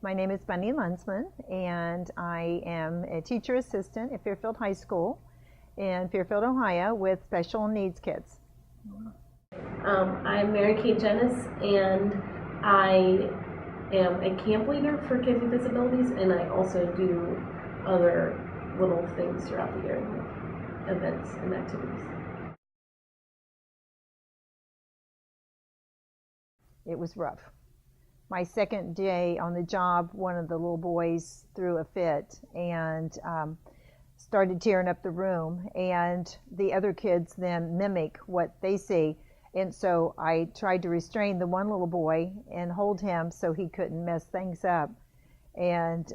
My name is Bunny Lunsman, and I am a teacher assistant at Fairfield High School in Fairfield, Ohio, with special needs kids. I'm Mary Kate Jennis, and I am a camp leader for kids with disabilities, and I also do other little things throughout the year, events and activities. It was rough. My second day on the job, one of the little boys threw a fit and started tearing up the room, and the other kids then mimic what they see. And so I tried to restrain the one little boy and hold him so he couldn't mess things up. And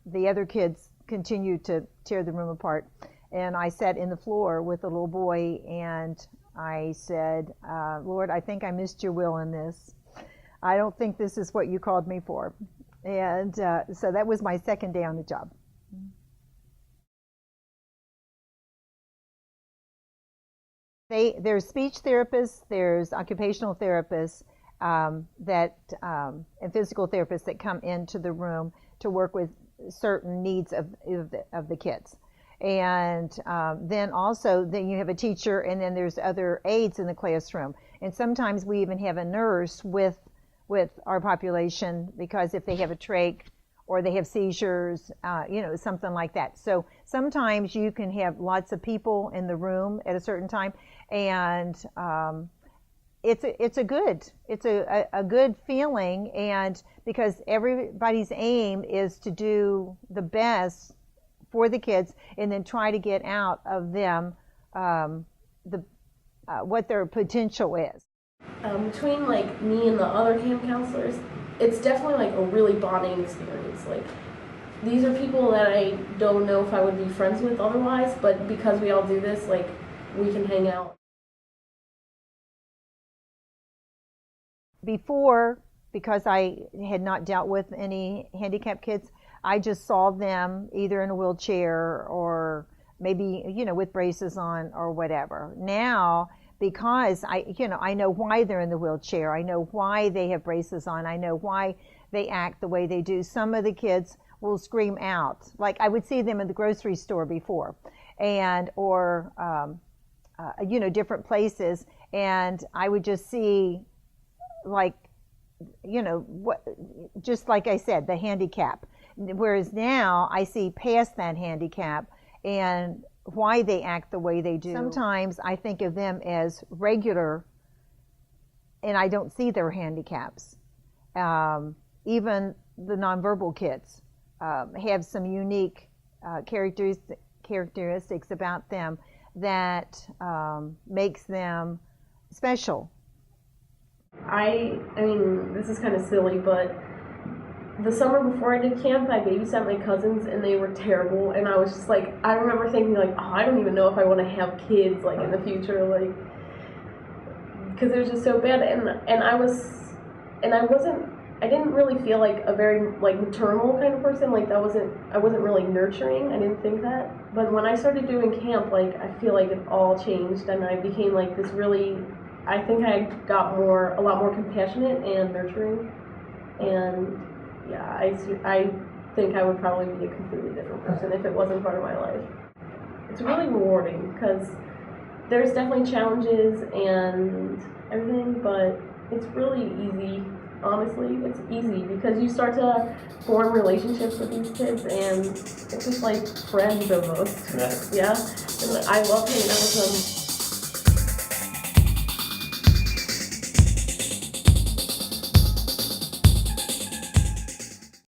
the other kids continued to tear the room apart. And I sat in the floor with the little boy and I said, Lord, I think I missed your will in this. I don't think this is what you called me for. And so that was my second day on the job. There's speech therapists, there's occupational therapists, and physical therapists that come into the room to work with certain needs of the kids. And then you have a teacher, and then there's other aides in the classroom. And sometimes we even have a nurse with our population, because if they have a trach or they have seizures, something like that. So sometimes you can have lots of people in the room at a certain time, and it's a good feeling, and because everybody's aim is to do the best for the kids and then try to get out of them what their potential is. Between like me and the other camp counselors, it's definitely like a really bonding experience. Like, these are people that I don't know if I would be friends with otherwise, but because we all do this, like, we can hang out. Before, because I had not dealt with any handicapped kids, I just saw them either in a wheelchair or maybe, with braces on or whatever. Now, because I know why they're in the wheelchair, I know why they have braces on, I know why they act the way they do. Some of the kids will scream out, like I would see them in the grocery store before, or different places, and I would just see, like, just like I said, the handicap. Whereas now I see past that handicap and why they act the way they do. Sometimes I think of them as regular, and I don't see their handicaps. Even the nonverbal kids have some unique characteristics about them that makes them special. I mean, this is kind of silly, but the summer before I did camp, I babysat my cousins, and they were terrible. And I was just like, I remember thinking like, oh, I don't even know if I want to have kids like in the future, like, because they're just so bad. I didn't really feel like a very like maternal kind of person. Like I wasn't really nurturing. I didn't think that. But when I started doing camp, like I feel like it all changed, and I became like this really. I think I got a lot more compassionate and nurturing, and yeah, I think I would probably be a completely different person if it wasn't part of my life. It's really rewarding because there's definitely challenges and everything, but it's really easy. Honestly, it's easy because you start to form relationships with these kids, and it's just like friends almost. Yeah, and I love hanging out with them.